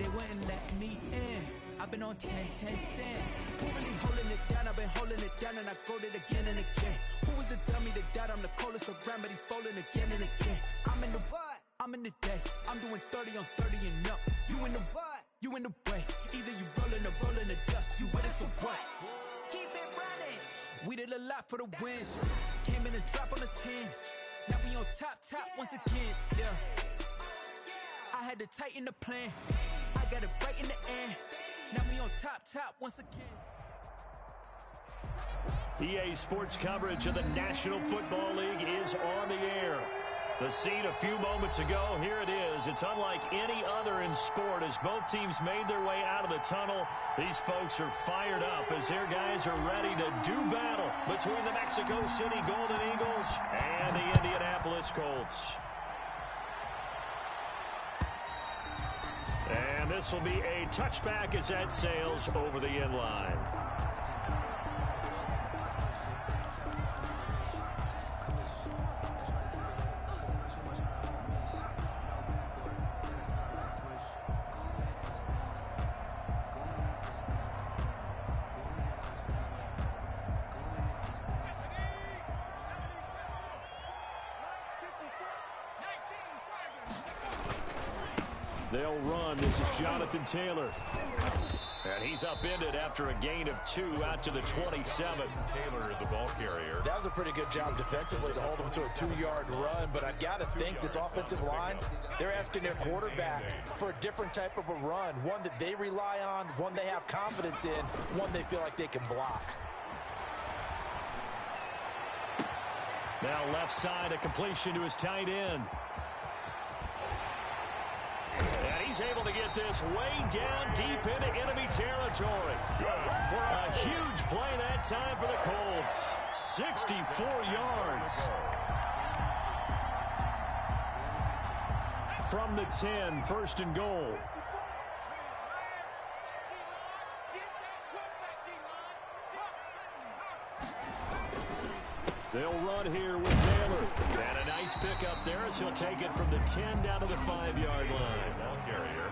they wouldn't let me in. I've been on 10 cents. Who really holding it down? I've been holding it down and I go it again and again. Who was the dummy that died? I'm the coldest around, but he folding again and again. I'm in the what? I'm in the day. I'm doing 30 on 30 and up. You in the what? You in the way. Either you rolling or rolling the dust. You with us or what? Keep it running. We did a lot for the wins. Came in and drop on the 10. Now we on top once again. Yeah. I had to tighten the plan. I got it right in the end. Now we on top once again. EA Sports coverage of the National Football League is on the air. The scene a few moments ago, here it is. It's unlike any other in sport as both teams made their way out of the tunnel. These folks are fired up as their guys are ready to do battle between the Mexico City Golden Eagles and the Indianapolis Colts. And this will be a touchback as that sails over the end line. They'll run. This is Jonathan Taylor. And he's upended after a gain of 2 out to the 27. Taylor is the ball carrier. That was a pretty good job defensively to hold him to a 2-yard run, but I've got to think this offensive line, they're asking their quarterback for a different type of a run, one that they rely on, one they have confidence in, one they feel like they can block. Now left side, a completion to his tight end. And he's able to get this way down deep into enemy territory. A huge play that time for the Colts. 64 yards. From the 10, first and goal. They'll run here with Taylor. And a nice pickup there as he'll take it from the 10 down to the 5-yard line. Ball carrier.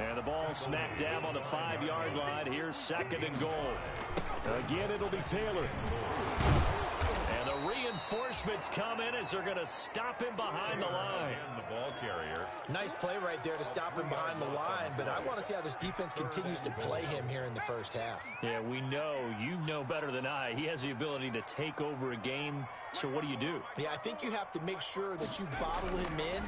And the ball smack dab on the 5-yard line. Here's second and goal. Again, it'll be Taylor. And the reinforcements come in as they're going to stop him behind the line. And the ball carrier. Nice play right there to stop him behind the line, but I want to see how this defense continues to play him here in the first half. Yeah, we know. You know better than I. He has the ability to take over a game. So what do you do? Yeah, I think you have to make sure that you bottle him in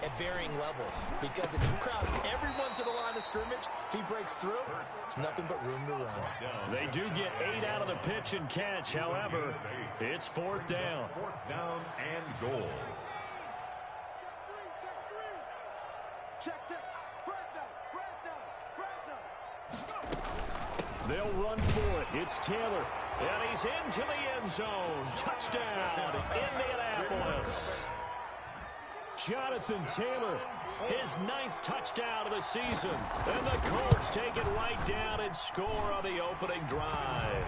at varying levels, because if you crowd everyone to the line of scrimmage, if he breaks through, it's nothing but room to run. They do get 8 out of the pitch and catch. However, it's 4th down. 4th down and goal. They'll run for it. It's Taylor. And he's into the end zone. Touchdown, Indianapolis. Jonathan Taylor, his 9th touchdown of the season. And the Colts take it right down and score on the opening drive.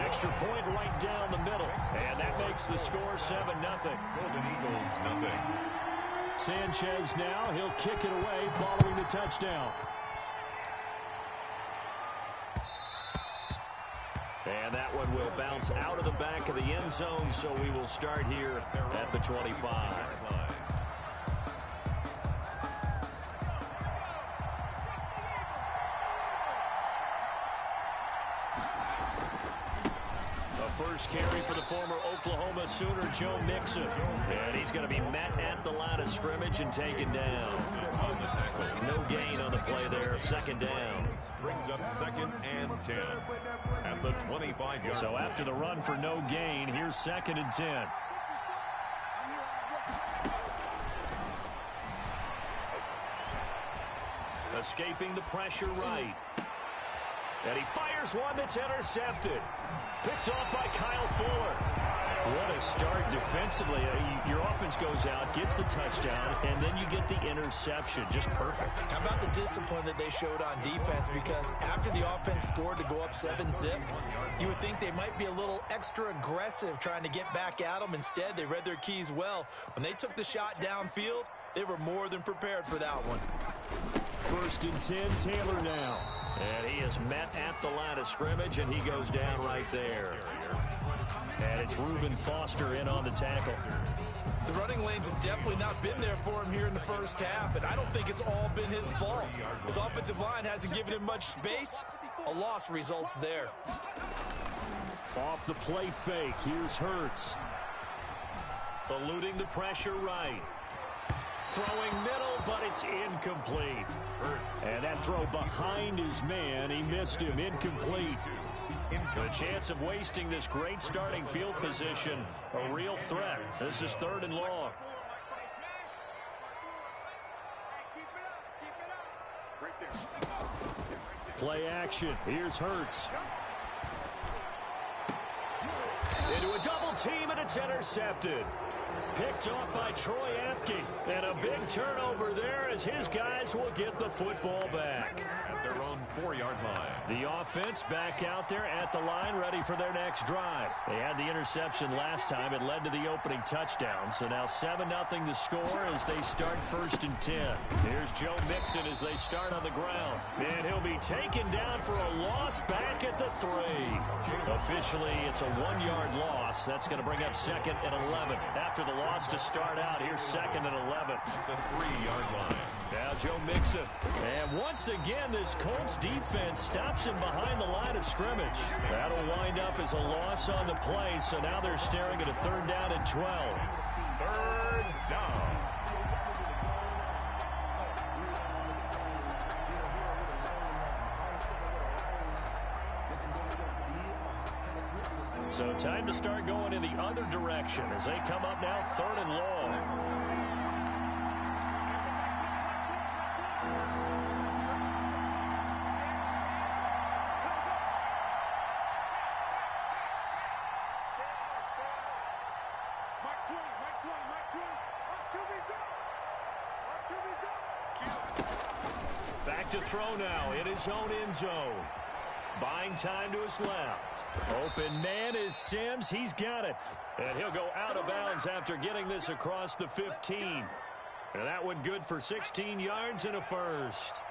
Extra point right down the middle. And that makes the score 7-0. Golden Eagles, nothing. Sanchez now, he'll kick it away following the touchdown. And that one will bounce out of the back of the end zone, so we will start here at the 25. First carry for the former Oklahoma Sooner, Joe Mixon. And he's going to be met at the line of scrimmage and taken down. No gain on the play there, 2nd down. Brings up 2nd and 10 at the 25-yard. So after the run for no gain, here's 2nd and 10. Escaping the pressure right. And he fires one that's intercepted. Picked off by Kyle Fuller. What a start defensively. Your offense goes out, gets the touchdown, and then you get the interception. Just perfect. How about the discipline that they showed on defense? Because after the offense scored to go up 7-zip, you would think they might be a little extra aggressive trying to get back at them. Instead, they read their keys well. When they took the shot downfield, they were more than prepared for that one. First and 10, Taylor now. And he is met at the line of scrimmage, and he goes down right there. And it's Reuben Foster in on the tackle. The running lanes have definitely not been there for him here in the first half, and I don't think it's all been his fault. His offensive line hasn't given him much space. A loss results there. Off the play fake, here's Hurts. Eluding the pressure right. Throwing middle, but it's incomplete. And that throw behind his man, he missed him, incomplete. The chance of wasting this great starting field position, a real threat. This is 3rd and long. Play action. Here's Hurts. Into a double team, and it's intercepted. Picked off by Troy Apke. And a big turnover there as his guys will get the football back. At their own 4-yard line. The offense back out there at the line, ready for their next drive. They had the interception last time. It led to the opening touchdown. So now 7-0 the score as they start 1st and 10. Here's Joe Mixon as they start on the ground. And he'll be taken down for a loss back at the 3. Officially, it's a 1-yard loss. That's going to bring up 2nd and 11. After the loss to start out, here's 2nd and 11. The 3-yard line. Now Joe Mixon. And once again, this Colts defense stops him behind the line of scrimmage. That'll wind up as a loss on the play, so now they're staring at a 3rd down and 12. 3rd down. So time to start going in the other direction as they come up now 3rd and long. Back to throw now in his own end zone. Buying time to his left. Open man is Sims. He's got it. And he'll go out of bounds after getting this across the 15. And that one good for 16 yards and a first.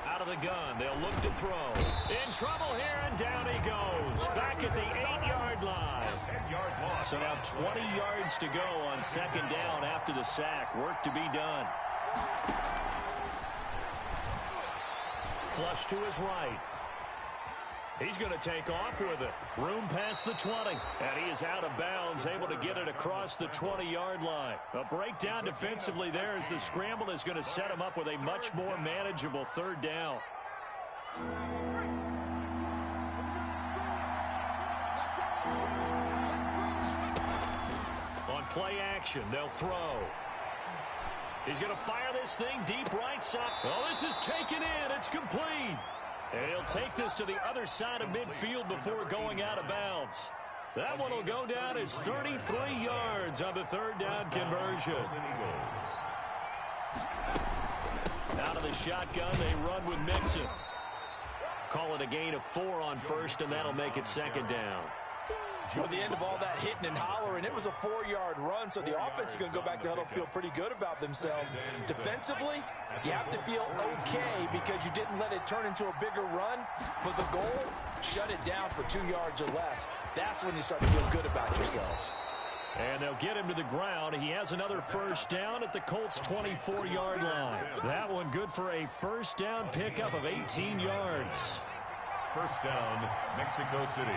Out of the gun. They'll look to throw. In trouble here, and down he goes. Back at the 8-yard line. So now 20 yards to go on 2nd down after the sack. Work to be done. Flush to his right. He's going to take off with it. Room past the 20. And he is out of bounds, able to get it across the 20-yard line. A breakdown defensively there as the scramble is going to set him up with a much more manageable 3rd down. On play action, they'll throw. He's going to fire this thing deep right side. Oh, this is taken in. It's complete. And he'll take this to the other side of midfield before going out of bounds. That one will go down as 33 yards on the 3rd down conversion. Out of the shotgun, they run with Mixon. Call it a gain of 4 on 1st, and that'll make it 2nd down. At the end of all that hitting and hollering, it was a 4-yard run, so the offense is going to go back to the huddle, feel pretty good about themselves. Defensively, you have to feel okay because you didn't let it turn into a bigger run, but the goal, shut it down for 2 yards or less. That's when you start to feel good about yourselves. And they'll get him to the ground. He has another 1st down at the Colts' 24-yard line. That one good for a 1st down pickup of 18 yards. 1st down, Mexico City.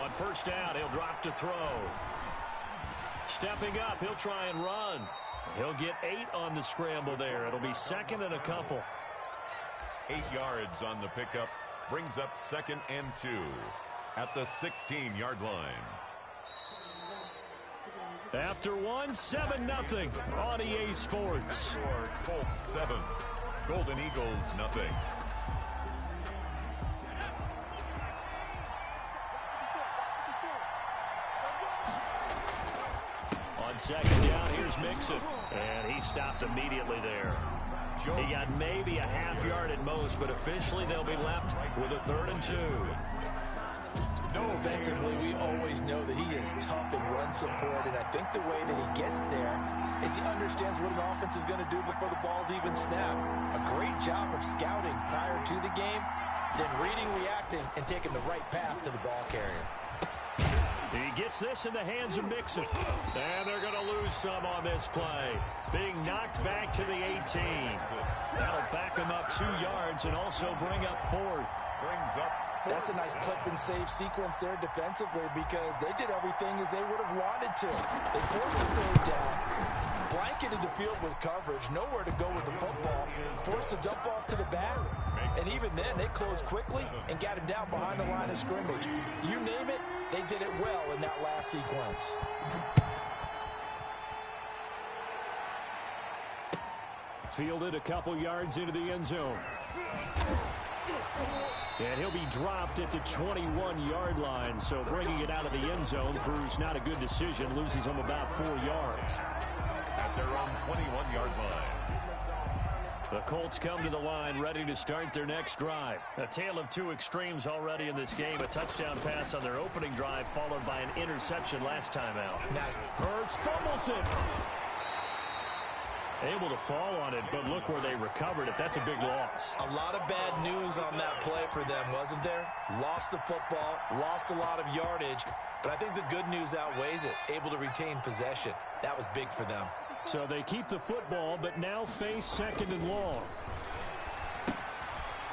On 1st down, he'll drop to throw. Stepping up, he'll try and run. He'll get 8 on the scramble there. It'll be 2nd and a couple. 8 yards on the pickup. Brings up 2nd and 2 at the 16-yard line. After one, 7-0 on EA Sports. Colts 7, Golden Eagles 0. On 2nd down, here's Mixon. And he stopped immediately there. He got maybe a half yard at most, but officially they'll be left with a 3rd and 2. Defensively, we always know that he is tough in run support, and I think the way that he gets there is he understands what an offense is going to do before the ball's even snapped. A great job of scouting prior to the game, then reading, reacting, and taking the right path to the ball carrier. He gets this in the hands of Mixon. And they're going to lose some on this play. Being knocked back to the 18. That'll back him up 2 yards and also bring up 4th. That's a nice clip and save sequence there defensively because they did everything as they would have wanted to. They forced the 3rd down, blanketed the field with coverage, nowhere to go with the football, forced the dump off to the back, and even then they closed quickly and got him down behind the line of scrimmage. You name it, they did it well in that last sequence. Fielded a couple yards into the end zone. And he'll be dropped at the 21-yard line, so bringing it out of the end zone proves not a good decision, loses him about 4 yards. At their own 21-yard line. The Colts come to the line ready to start their next drive. A tale of 2 extremes already in this game. A touchdown pass on their opening drive followed by an interception last time out. Nice. Hurts fumbles it. Able to fall on it, but look where they recovered it. That's a big loss. A lot of bad news on that play for them, wasn't there? Lost the football, lost a lot of yardage, but I think the good news outweighs it. Able to retain possession. That was big for them. So they keep the football, but now face 2nd and long.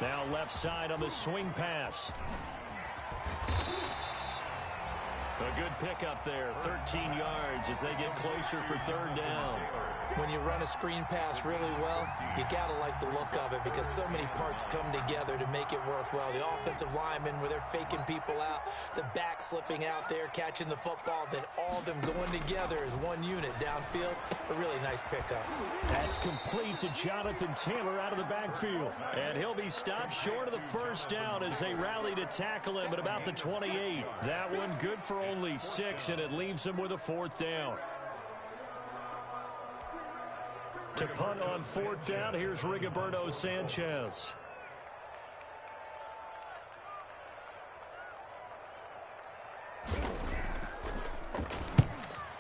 Now left side on the swing pass. A good pickup there, 13 yards as they get closer for 3rd down. When you run a screen pass really well, you got to like the look of it because so many parts come together to make it work well. The offensive linemen, where they're faking people out, the back slipping out there, catching the football, then all of them going together as one unit downfield. A really nice pickup. That's complete to Jonathan Taylor out of the backfield. And he'll be stopped short of the 1st down as they rally to tackle him at about the 28. That one good for only 6, and it leaves him with a 4th down. To punt on 4th down, here's Rigoberto Sanchez.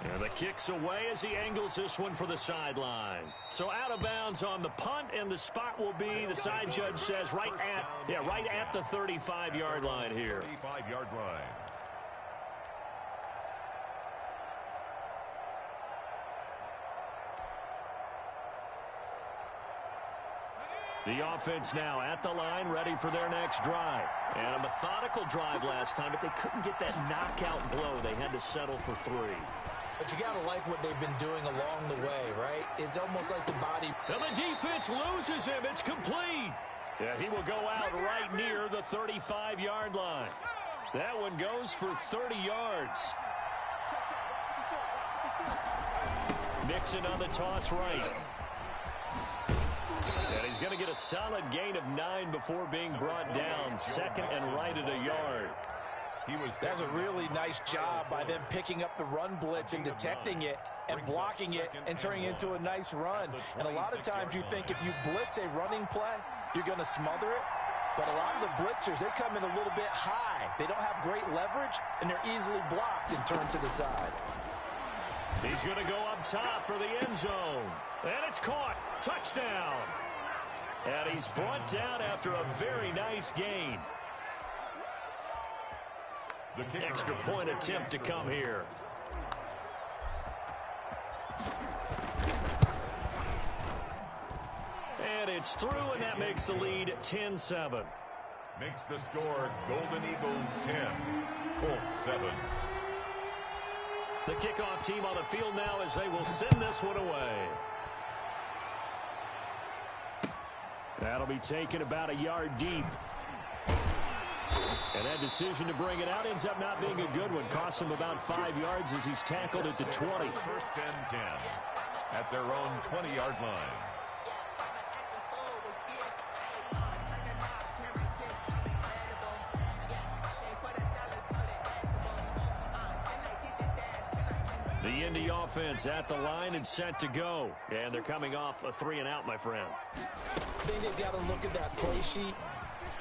And the kick's away as he angles this one for the sideline. So out of bounds on the punt, and the spot will be, the side judge says, right at the 35-yard line here. 35-yard line. The offense now at the line, ready for their next drive. And a methodical drive last time, but they couldn't get that knockout blow. They had to settle for 3. But you got to like what they've been doing along the way, right? It's almost like the body. And the defense loses him. It's complete. Yeah, he will go out right near the 35-yard line. That one goes for 30 yards. Mixon on the toss right. And he's going to get a solid gain of 9 before being brought down. 2nd and right at a yard. That's a really nice job by them picking up the run blitz and detecting it and blocking it and turning it into a nice run. And a lot of times you think if you blitz a running play, you're going to smother it. But a lot of the blitzers, they come in a little bit high. They don't have great leverage, and they're easily blocked and turned to the side. He's going to go up top for the end zone. And it's caught. Touchdown. And he's brought down after a very nice gain. Extra point attempt to come here. And it's through, and that makes the lead 10-7. Makes the score Golden Eagles 10, Colts 7. The kickoff team on the field now as they will send this one away. That'll be taken about a yard deep. And that decision to bring it out ends up not being a good one. Costs him about 5 yards as he's tackled at the 20. 1st and 10 at their own 20-yard line. The Indy offense at the line and set to go. And they're coming off a 3-and-out, my friend. I think they've got to look at that play sheet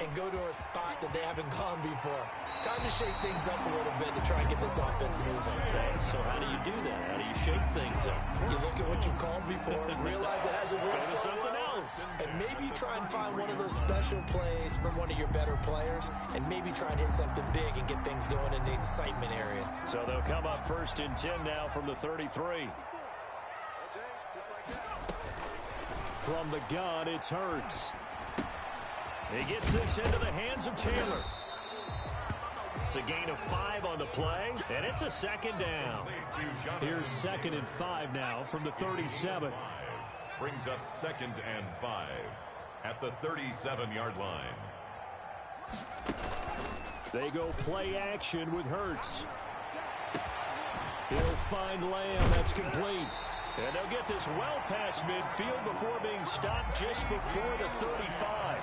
and go to a spot that they haven't gone before. Time to shake things up a little bit to try and get this offense moving. Okay, so how do you do that? How do you shake things up? You look at what you've called before, realize it hasn't worked Go to so something well, else. and maybe try and find one of those special plays from one of your better players, and maybe try and hit something big and get things going in the excitement area. So they'll come up 1st and 10 now from the 33. From the gun, it's Hurts. He gets this into the hands of Taylor. It's a gain of 5 on the play, and it's a 2nd down. Here's 2nd and 5 now from the 37. Brings up 2nd and 5 at the 37-yard line. They go play action with Hurts. He'll find Lamb. That's complete. And they'll get this well past midfield before being stopped just before the 35.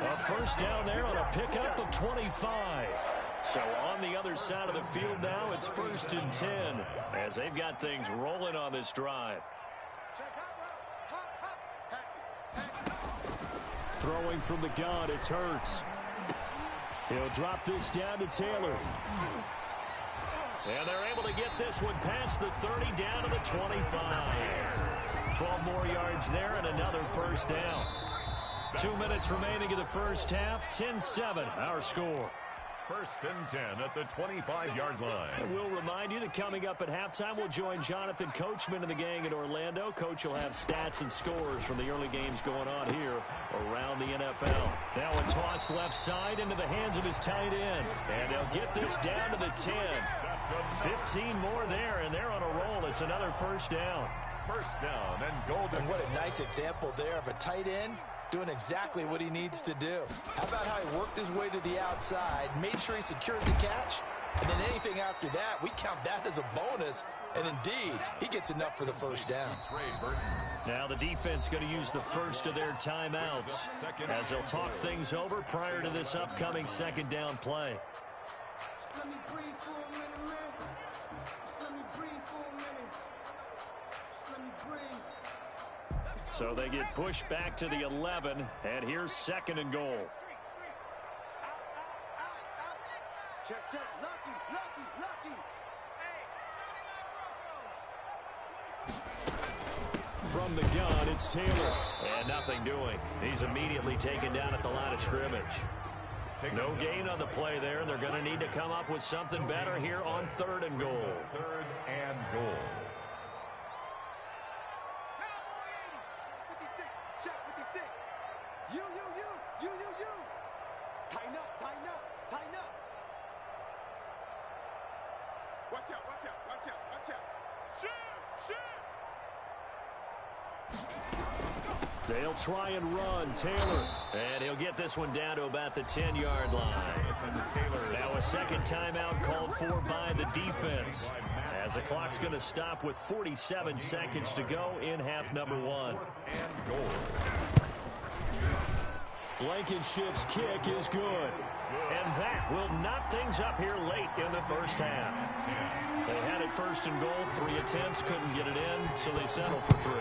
A 1st down there on a pickup of 25. So on the other side of the field now, it's 1st and 10 as they've got things rolling on this drive. Throwing from the gun, it's Hurts. He'll drop this down to Taylor. And they're able to get this one past the 30 down to the 25. 12 more yards there and another 1st down. 2 minutes remaining in the first half. 10-7 our score. 1st and 10 at the 25-yard line. And we'll remind you that coming up at halftime, we'll join Jonathan Coachman and the gang in Orlando. Coach will have stats and scores from the early games going on here around the NFL. Now a toss left side into the hands of his tight end. And they'll get this down to the 10. 15 more there, and they're on a roll. It's another 1st down. 1st down and golden. And what a nice example there of a tight end doing exactly what he needs to do. How about how he worked his way to the outside, made sure he secured the catch, and then anything after that, we count that as a bonus. And indeed, he gets enough for the 1st down. Now the defense going to use the first of their timeouts as they'll talk things over prior to this upcoming 2nd down play. Let me breathe for a minute, man. Let me breathe for a minute. Let me breathe. So they get pushed back to the 11, and here's 2nd and goal. Check, check. Lucky, lucky, lucky. From the gun, it's Taylor. And nothing doing. He's immediately taken down at the line of scrimmage. No gain on the play there. They're going to need to come up with something better here on 3rd and goal. 3rd and goal. Check 56. You. Tighten up. Watch out. Shoot. They'll try and run. Taylor. And he'll get this one down to about the 10-yard line. Now a 2nd timeout called for by the defense, as the clock's going to stop with 47 seconds to go in half number 1. Blankenship's kick is good. And that will knot things up here late in the first half. They had it 1st and goal, 3 attempts, couldn't get it in, so they settle for 3.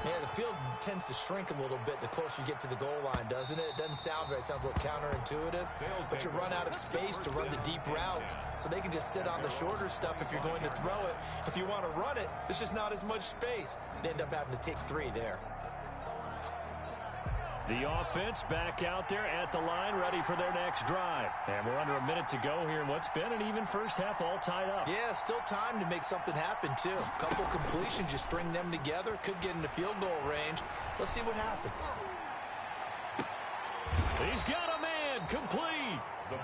Yeah, the field tends to shrink a little bit the closer you get to the goal line, doesn't it? It doesn't sound right. It sounds a little counterintuitive. But you run out of space to run the deep routes, so they can just sit on the shorter stuff if you're going to throw it. If you want to run it, there's just not as much space. They end up having to take 3 there. The offense back out there at the line, ready for their next drive. And we're under a minute to go here in what's been an even first half, all tied up. Yeah, still time to make something happen, too. A couple completions, you string them together, could get into field goal range. Let's see what happens. He's got a man, complete.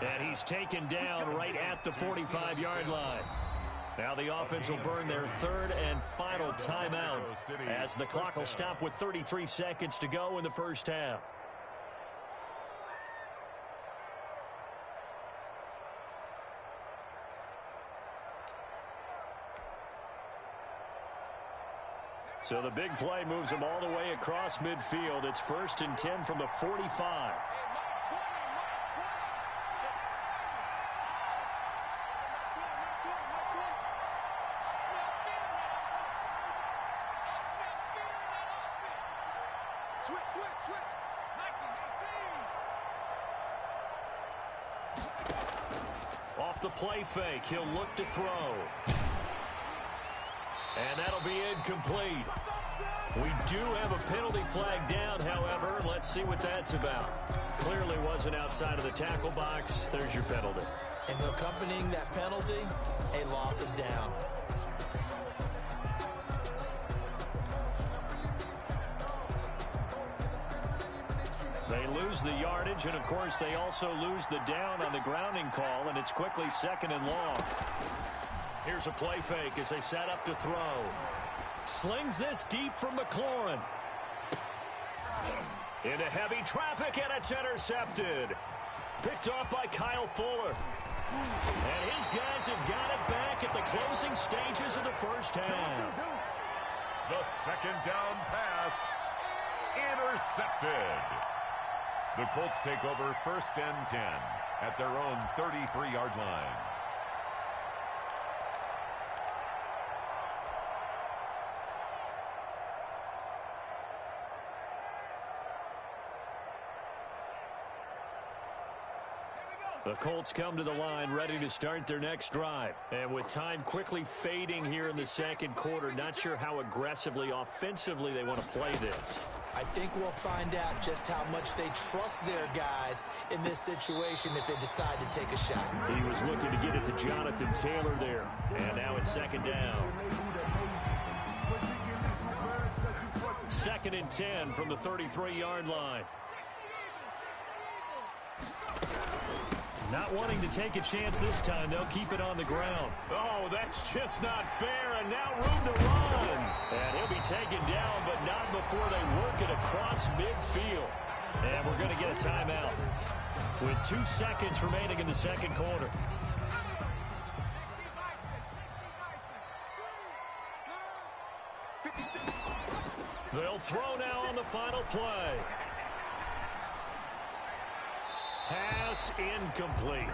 And he's taken down right at the 45-yard line. Now the offense will burn their 3rd and final timeout as the clock will stop with 33 seconds to go in the first half. So the big play moves them all the way across midfield. It's 1st and 10 from the 45. Off the play fake, he'll look to throw. And that'll be incomplete. We do have a penalty flag down, however. Let's see what that's about. Clearly wasn't outside of the tackle box. There's your penalty. And accompanying that penalty, a loss of down. They lose the yardage, and of course they also lose the down on the grounding call, and it's quickly 2nd and long. Here's a play fake as they set up to throw. Slings this deep from McLaurin. Into heavy traffic, and it's intercepted. Picked off by Kyle Fuller. And his guys have got it back at the closing stages of the first half. The 2nd down pass intercepted. The Colts take over 1st and 10 at their own 33-yard line. The Colts come to the line ready to start their next drive. And with time quickly fading here in the 2nd quarter, not sure how aggressively, offensively they want to play this. I think we'll find out just how much they trust their guys in this situation if they decide to take a shot. He was looking to get it to Jonathan Taylor there. And now it's 2nd down. 2nd and 10 from the 33-yard line. Not wanting to take a chance this time, they'll keep it on the ground. Oh, that's just not fair, and now room to run. And he'll be taken down, but not before they work it across midfield. And we're going to get a timeout with 2 seconds remaining in the 2nd quarter. They'll throw now on the final play. Pass incomplete.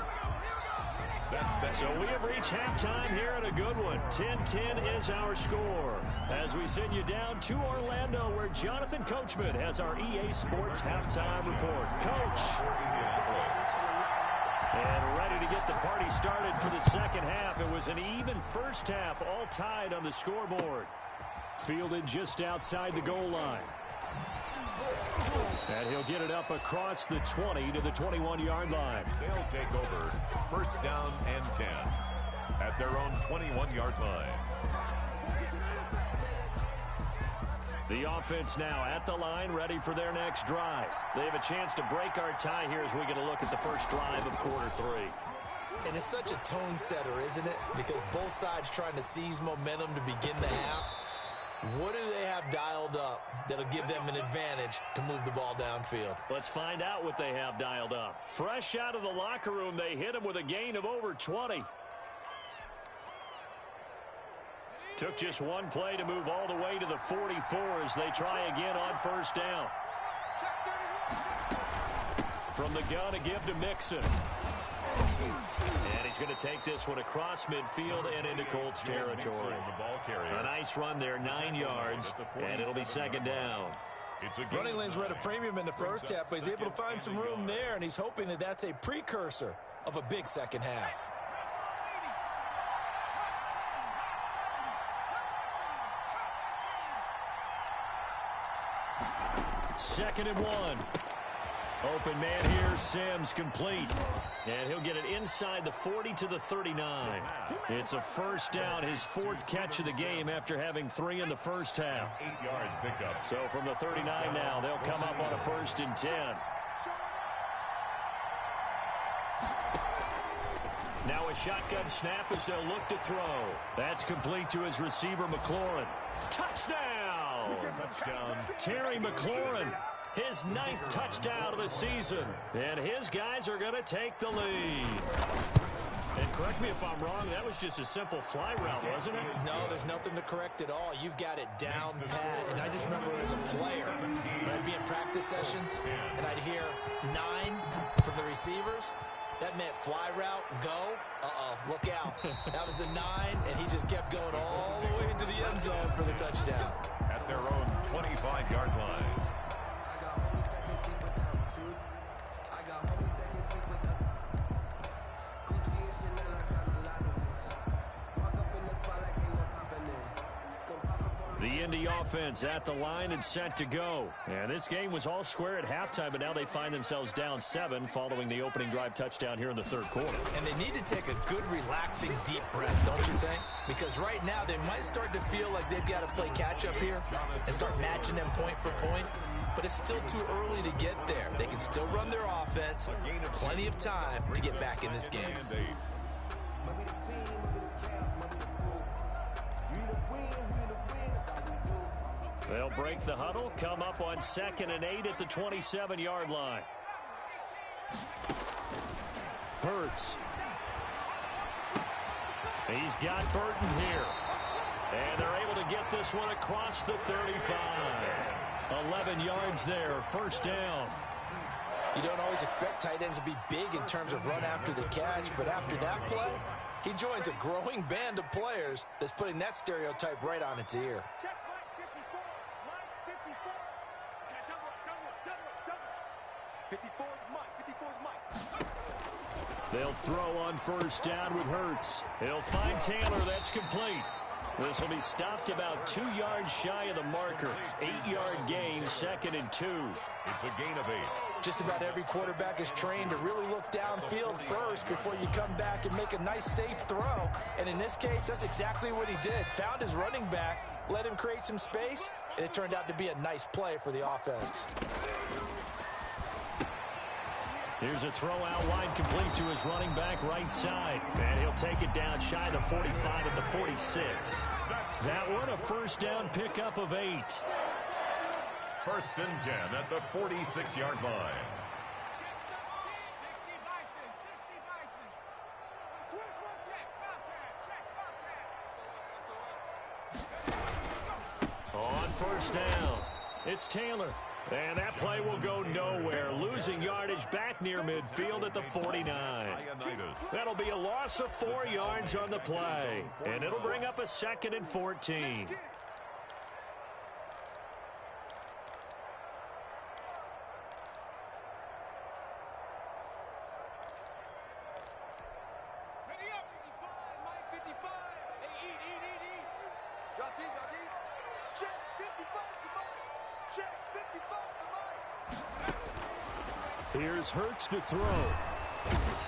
So we have reached halftime here at a good one. 10-10 is our score. As we send you down to Orlando, where Jonathan Coachman has our EA Sports halftime report. Coach. And ready to get the party started for the 2nd half. It was an even first half, all tied on the scoreboard. Fielded just outside the goal line. And he'll get it up across the 20 to the 21-yard line. They'll take over 1st down and 10 at their own 21-yard line. The offense now at the line, ready for their next drive. They have a chance to break our tie here as we get a look at the first drive of quarter 3. And it's such a tone setter, isn't it? Because both sides trying to seize momentum to begin the half. What do they have dialed up that'll give them an advantage to move the ball downfield? Let's find out what they have dialed up. Fresh out of the locker room, they hit him with a gain of over 20. Took just one play to move all the way to the 44 as they try again on 1st down. From the gun, a give to Mixon. And he's going to take this one across midfield and into Colts territory. A nice run there, 9 yards, and it'll be 2nd down. Running lanes were at a premium in the first half, but he's able to find some room there, and he's hoping that that's a precursor of a big 2nd half. Second and 1. Open man here, Sims complete. And he'll get it inside the 40 to the 39. It's a 1st down, his 4th catch of the game after having 3 in the first half. 8-yard pickup. So from the 39 now, they'll come up on a 1st and 10. Now a shotgun snap as they'll look to throw. That's complete to his receiver, McLaurin. Touchdown! Touchdown. Terry McLaurin. His 9th touchdown of the season. And his guys are going to take the lead. And correct me if I'm wrong, that was just a simple fly route, wasn't it? No, there's nothing to correct at all. You've got it down pat. And I just remember as a player, when I'd be in practice sessions, and I'd hear 9 from the receivers. That meant fly route, go. Look out. That was the 9, and he just kept going all the way into the end zone for the touchdown. At their own 25-yard line. The Indy offense at the line and set to go. And this game was all square at halftime, but now they find themselves down 7 following the opening drive touchdown here in the third quarter. And they need to take a good, relaxing, deep breath, don't you think? Because right now they might start to feel like they've got to play catch-up here and start matching them point for point. But it's still too early to get there. They can still run their offense. Plenty of time to get back in this game. They'll break the huddle, come up on 2nd and 8 at the 27-yard line. Hurts. He's got Burton here. And they're able to get this one across the 35. 11 yards there, first down. You don't always expect tight ends to be big in terms of run after the catch, but after that play, he joins a growing band of players that's putting that stereotype right on its ear. They'll throw on first down with Hurts. He'll find Taylor. That's complete. This will be stopped about 2 yards shy of the marker. 8-yard gain, 2nd and 2. It's a gain of 8. Just about every quarterback is trained to really look downfield first before you come back and make a nice, safe throw. And in this case, that's exactly what he did. Found his running back, let him create some space, and it turned out to be a nice play for the offense. Here's a throw out wide, complete to his running back right side. And he'll take it down shy of the 45 at the 46. That one a first down pickup of 8. 1st and 10 at the 46-yard line. On first down, it's Taylor. And that play will go nowhere. Losing yardage back near midfield at the 49. That'll be a loss of 4 yards on the play. And it'll bring up a 2nd and 14. Here's Hurts to throw.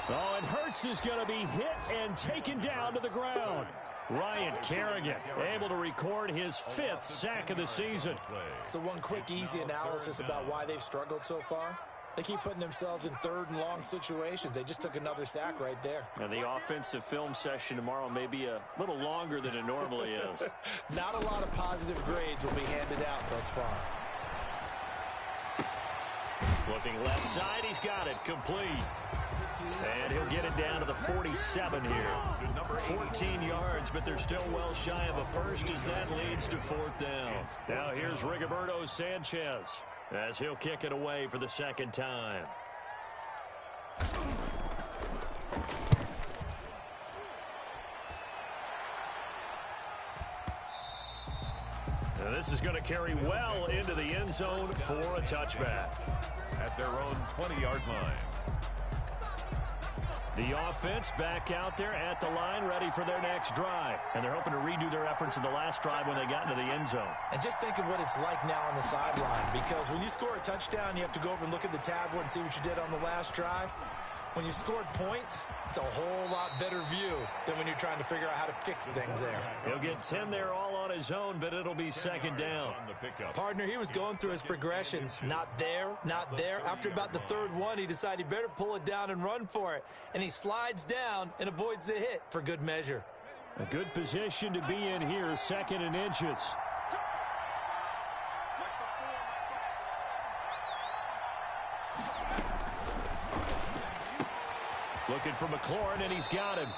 Oh, and Hurts is going to be hit and taken down to the ground. Ryan Kerrigan able to record his 5th sack of the season. So one quick, easy analysis about why they've struggled so far. They keep putting themselves in 3rd and long situations. They just took another sack right there. And the offensive film session tomorrow may be a little longer than it normally is. Not a lot of positive grades will be handed out thus far. Looking left side, he's got it, complete. And he'll get it down to the 47 here. 14 yards, but they're still well shy of a first as that leads to 4th down. Now here's Rigoberto Sanchez as he'll kick it away for the 2nd time. Now this is going to carry well into the end zone for a touchback. At their own 20-yard line. The offense back out there at the line, ready for their next drive. And they're hoping to redo their efforts in the last drive when they got into the end zone. And just think of what it's like now on the sideline, because when you score a touchdown, you have to go over and look at the tablet and see what you did on the last drive. When you scored points, it's a whole lot better view than when you're trying to figure out how to fix things there. He'll get 10 there all on his own, but it'll be 2nd down. Partner, he was going through his progressions. Not there, not there. After about the 3rd one, he decided he better pull it down and run for it. And he slides down and avoids the hit for good measure. A good position to be in here, 2nd and inches. Looking for McLaurin, and he's got him.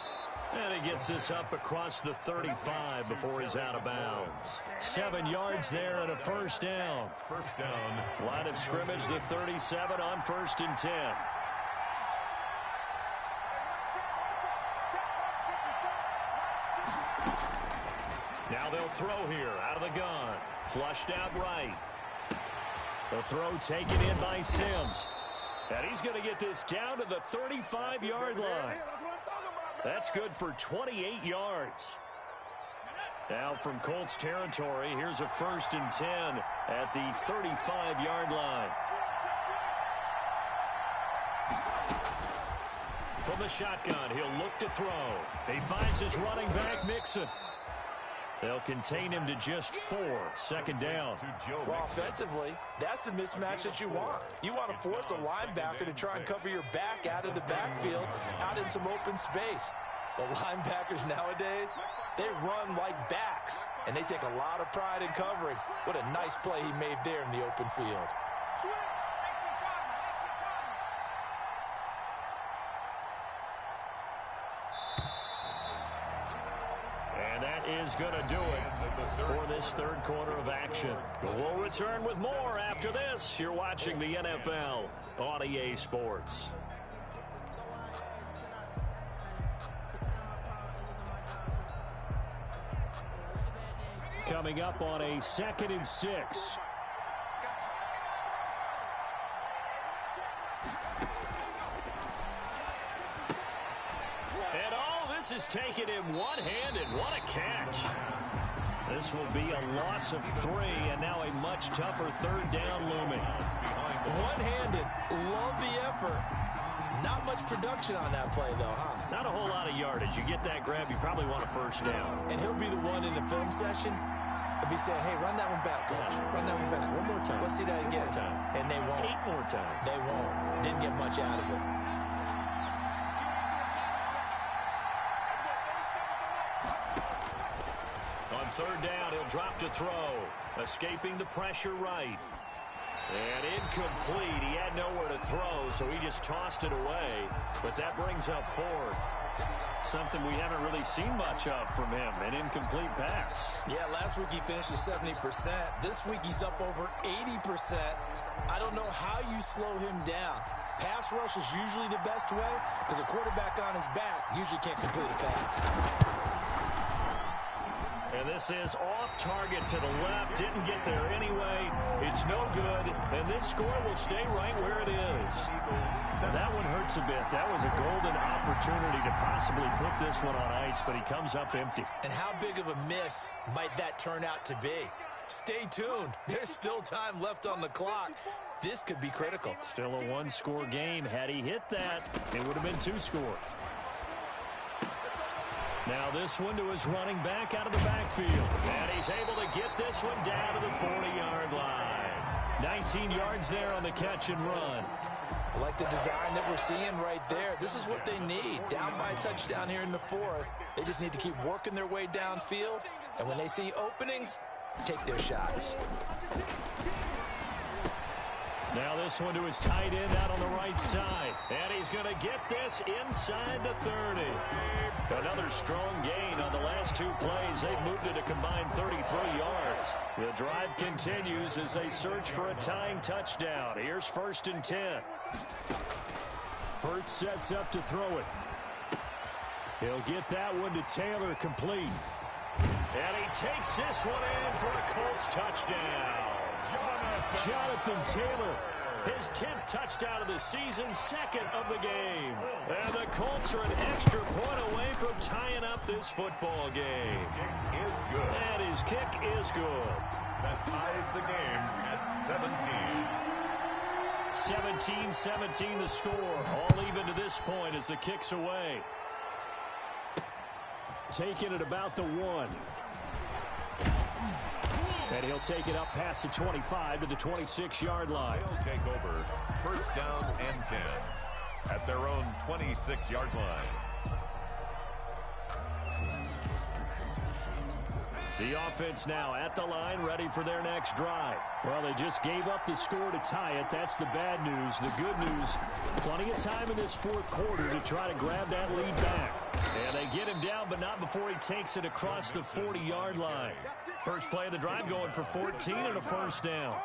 And he gets this up across the 35 before he's out of bounds. 7 yards there and a first down. First down. Line of scrimmage, the 37 on 1st and 10. Now they'll throw here out of the gun. Flushed out right. The throw taken in by Sims. And he's going to get this down to the 35-yard line. That's good for 28 yards. Now from Colts territory, here's a 1st and 10 at the 35-yard line. From the shotgun, he'll look to throw. He finds his running back, Mixon. They'll contain him to just 4. 2nd down. Well, offensively, that's the mismatch that you want. You want to force a linebacker to try and cover your back out of the backfield, out in some open space. The linebackers nowadays, they run like backs, and they take a lot of pride in covering. What a nice play he made there in the open field. And that is going to do it for this 3rd quarter of action. We'll return with more after this. You're watching the NFL on EA Sports. Coming up on a 2nd and 6. And this is taking him one-handed. What a catch. This will be a loss of 3, and now a much tougher 3rd down looming. One-handed. Love the effort. Not much production on that play, though, huh? Not a whole lot of yardage. You get that grab, you probably want a 1st down. And he'll be the one in the film session if he said, hey, run that one back, coach. Yeah. Run that one back. One more time. Let's see that 2 again. more time. And they won't. 8 more times. They won't. Didn't get much out of it. On 3rd down, he'll drop to throw. Escaping the pressure right. And incomplete. He had nowhere to throw, so he just tossed it away. But that brings up 4th. Something we haven't really seen much of from him, an incomplete pass. Yeah, last week he finished at 70%. This week he's up over 80%. I don't know how you slow him down. Pass rush is usually the best way because a quarterback on his back usually can't complete a pass. And this is off target to the left. Didn't get there anyway. It's no good. And this score will stay right where it is. That one hurts a bit. That was a golden opportunity to possibly put this one on ice, but he comes up empty. And how big of a miss might that turn out to be? Stay tuned. There's still time left on the clock. This could be critical. Still a 1-score game. Had he hit that, it would have been 2 scores. Now this one to his running back out of the backfield. And he's able to get this one down to the 40-yard line. 19 yards there on the catch and run. I like the design that we're seeing right there. This is what they need. Down by a touchdown here in the 4th. They just need to keep working their way downfield. And when they see openings, take their shots. Now this one to his tight end out on the right side. And he's going to get this inside the 30. Another strong gain on the last 2 plays. They've moved it a combined 33 yards. The drive continues as they search for a tying touchdown. Here's 1st and 10. Hurts sets up to throw it. He'll get that one to Taylor complete. And he takes this one in for a Colts touchdown. Jonathan Taylor, his 10th touchdown of the season, 2nd of the game. And the Colts are an extra point away from tying up this football game. Kick is good. And his kick is good. That ties the game at 17. 17-17 the score. All even to this point as the kick's away. Taking it about the 1. And he'll take it up past the 25 to the 26-yard line. They'll take over 1st down and 10 at their own 26-yard line. The offense now at the line, ready for their next drive. Well, they just gave up the score to tie it. That's the bad news. The good news, plenty of time in this 4th quarter to try to grab that lead back. And they get him down, but not before he takes it across the 40-yard line. First play of the drive going for 14 and a 1st down.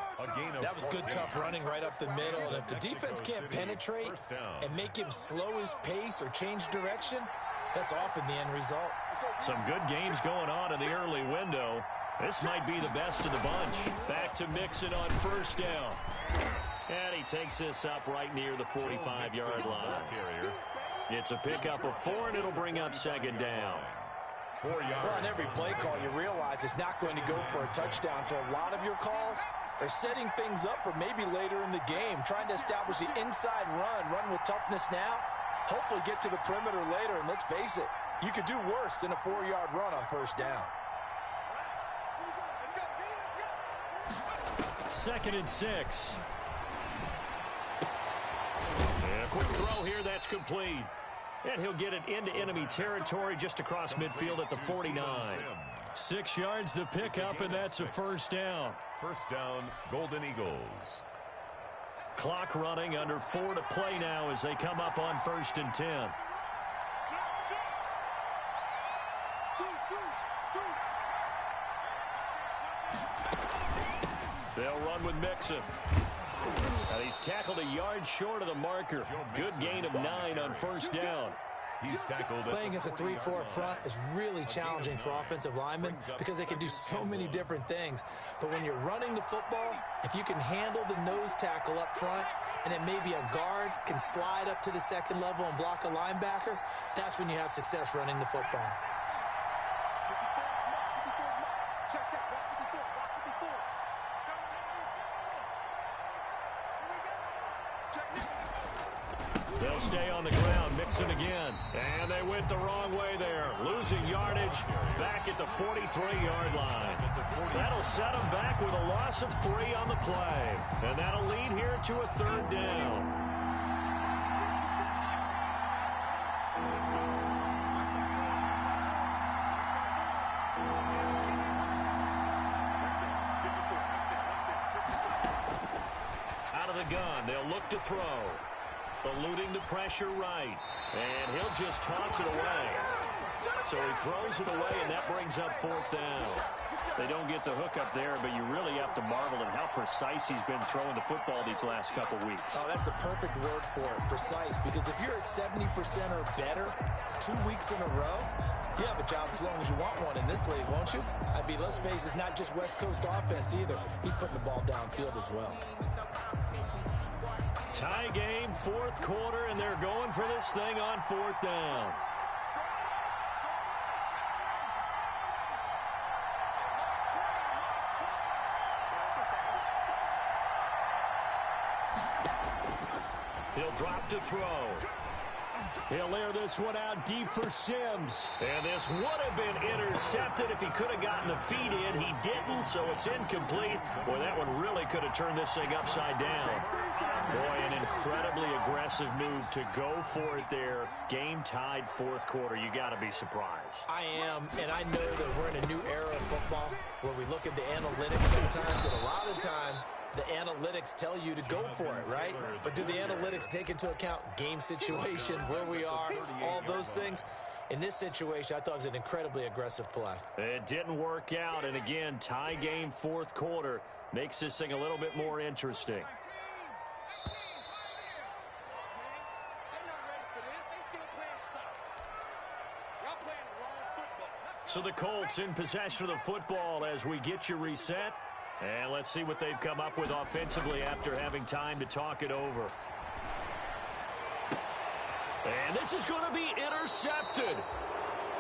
That was good, tough running right up the middle. And if the defense can't penetrate and make him slow his pace or change direction, that's often the end result. Some good games going on in the early window. This might be the best of the bunch. Back to Mixon on 1st down. And he takes this up right near the 45-yard line. It's a pickup of 4, and it'll bring up 2nd down. 4 yards. Well, on every play call, you realize it's not going to go for a touchdown. So a lot of your calls are setting things up for maybe later in the game, trying to establish the inside run with toughness now, hopefully get to the perimeter later. And let's face it, you could do worse than a 4-yard run on first down. 2nd and 6. And a quick throw here, that's complete. And he'll get it into enemy territory just across midfield at the 49. 6 yards to pick up, and that's a first down. First down, Golden Eagles. Clock running, under 4 to play now as they come up on 1st and 10. They'll run with Mixon. And he's tackled a yard short of the marker. Good gain of 9 on first down. He's tackled. Playing against a 3-4 front is really challenging for offensive linemen because they can do so many different things. But when you're running the football, if you can handle the nose tackle up front, and then maybe a guard can slide up to the second level and block a linebacker, that's when you have success running the football. They'll stay on the ground, Mixon again. And they went the wrong way there. Losing yardage back at the 43-yard line. That'll set them back with a loss of 3 on the play. And that'll lead here to a 3rd down. Out of the gun, they'll look to throw. Eluding the pressure right. And he'll just toss it away. So he throws it away, and that brings up 4th down. They don't get the hook up there, but you really have to marvel at how precise he's been throwing the football these last couple weeks. Oh, that's the perfect word for it, precise. Because if you're at 70% or better 2 weeks in a row, you have a job as long as you want one in this league, won't you? I mean, let's face it, it's not just West Coast offense either. He's putting the ball downfield as well. Tie game, 4th quarter, and they're going for this thing on 4th down. He'll drop to throw. He'll air this one out deep for Sims. And this would have been intercepted if he could have gotten the feet in. He didn't, so it's incomplete. Boy, that one really could have turned this thing upside down. Boy, an incredibly aggressive move to go for it there. Game tied 4th quarter. You got to be surprised. I am, and I know that we're in a new era of football where we look at the analytics sometimes, and a lot of time the analytics tell you to go for it, right? But do the analytics take into account game situation, where we are, all those things? In this situation, I thought it was an incredibly aggressive play. It didn't work out, and again, tie game 4th quarter makes this thing a little bit more interesting. So the Colts in possession of the football as we get you reset. And let's see what they've come up with offensively after having time to talk it over. And this is going to be intercepted.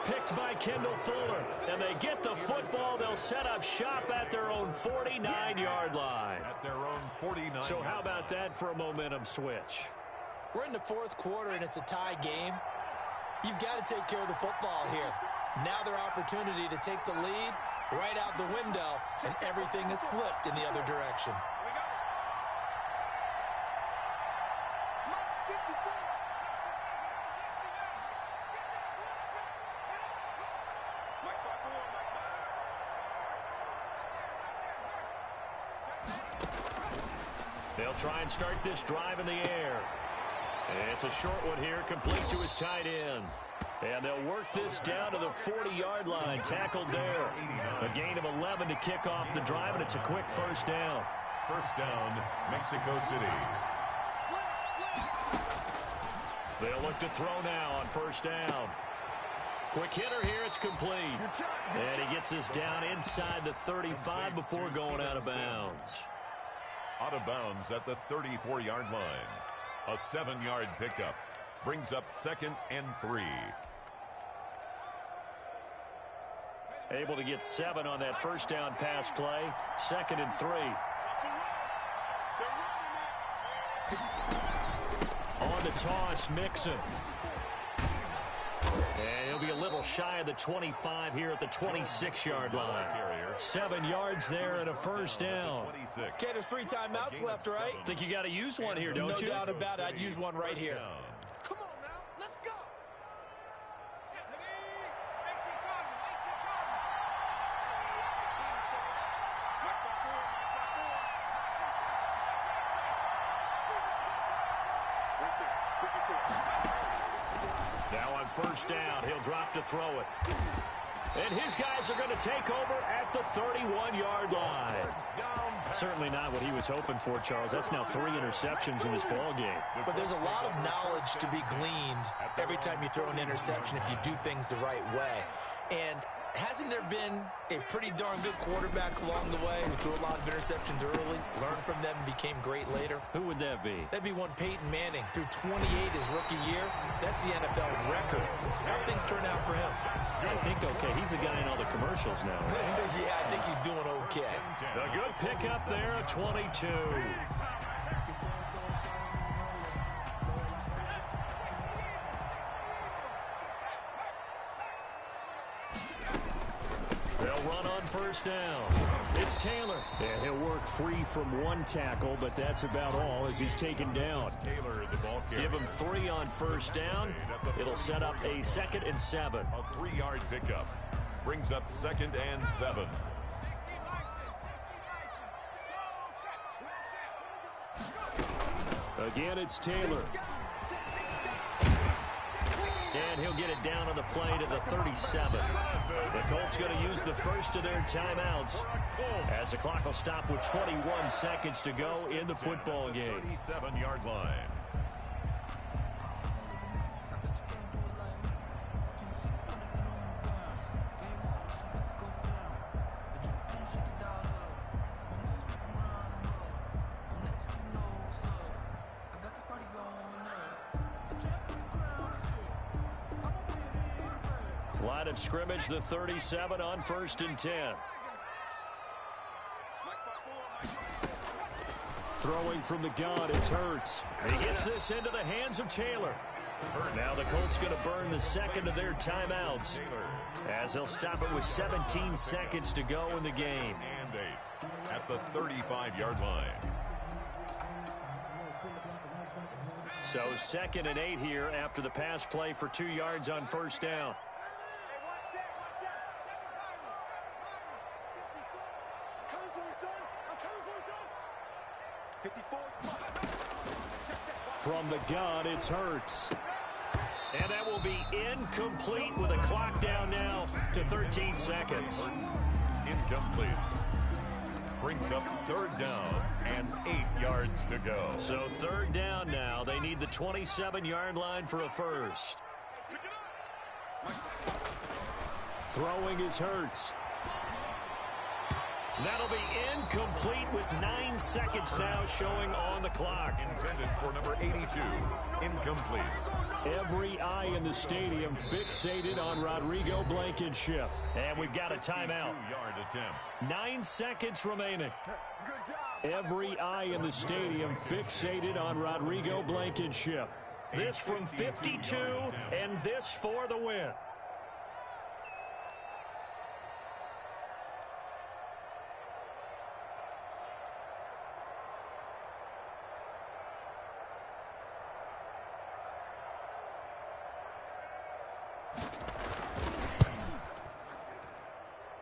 Picked by Kendall Fuller. And they get the football. They'll set up shop at their own 49-yard line. At their own 49. So how about that for a momentum switch? We're in the 4th quarter, and it's a tie game. You've got to take care of the football here. Now their opportunity to take the lead right out the window, and everything is flipped in the other direction. They'll try and start this drive in the air. And it's a short one here, complete to his tight end. And they'll work this down to the 40-yard line, tackled there. A gain of 11 to kick off the drive, and it's a quick first down. First down, Mexico City. They'll look to throw now on first down. Quick hitter here, it's complete. And he gets this down inside the 35 before going out of bounds. Out of bounds at the 34-yard line. A 7-yard pickup brings up 2nd and 3. Able to get 7 on that first down pass play. 2nd and 3. On the toss, Mixon. And he'll be a little shy of the 25 here at the 26-yard line. 7 yards there and a first down. Okay, there's 3 timeouts left, right? Think you got to use one here, don't you? No doubt about it. I'd use one right here. Come on now, let's go. Now on first down, he'll drop to throw it. And his guys are going to take over at the 31-yard line. Certainly not what he was hoping for, Charles. That's now 3 interceptions in this ball game. But there's a lot of knowledge to be gleaned every time you throw an interception if you do things the right way. And hasn't there been a pretty darn good quarterback along the way who threw a lot of interceptions early, learned from them, and became great later? Who would that be? That'd be one Peyton Manning. Threw 28 his rookie year. That's the NFL record. How'd things turn out for him? I think okay. He's the guy in all the commercials now, right? Yeah, I think he's doing okay. A good pickup there at 22. They'll run on first down. It's Taylor. And he'll work free from 1 tackle, but that's about all as he's taken down. Taylor, the ball carrier. Give him 3 on first down. It'll set up a 2nd and 7. A 3-yard pickup. Brings up 2nd and 7. Again, it's Taylor. And he'll get it down on the play to the 37. The Colts going to use the first of their timeouts as the clock will stop with 21 seconds to go in the football game. 37-yard line. Line of scrimmage, the 37 on 1st and 10. Throwing from the gun, it's Hurts. He gets this into the hands of Taylor. Now the Colts going to burn the 2nd of their timeouts as they'll stop it with 17 seconds to go in the game. And 8 at the 35-yard line. So 2nd and 8 here after the pass play for 2 yards on first down. From the gun, it's Hurts. And that will be incomplete with a clock down now to 13 seconds. Incomplete. Brings up 3rd down and 8 yards to go. So 3rd down now. They need the 27-yard line for a first. Throwing is Hurts. That'll be incomplete with 9 seconds now showing on the clock. Intended for number 82. Incomplete. Every eye in the stadium fixated on Rodrigo Blankenship. And we've got a timeout. 2-yard attempt. 9 seconds remaining. Every eye in the stadium fixated on Rodrigo Blankenship. This from 52, and this for the win.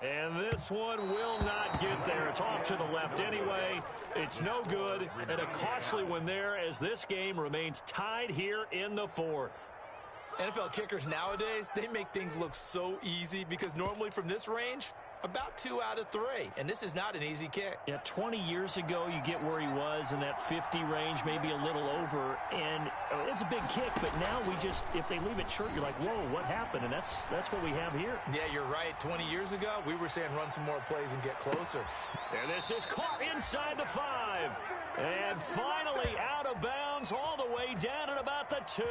And this one will not get there. It's off to the left anyway. It's no good. And a costly one there as this game remains tied here in the 4th. NFL kickers nowadays, they make things look so easy because normally from this range, about 2 out of 3. And this is not an easy kick. Yeah, 20 years ago, you get where he was in that 50 range, maybe a little over. And it's a big kick, but now we just, if they leave it short, you're like, whoa, what happened? And that's what we have here. Yeah, you're right. 20 years ago, we were saying run some more plays and get closer. And this is caught inside the 5. And finally out of bounds all the way down at about the 2.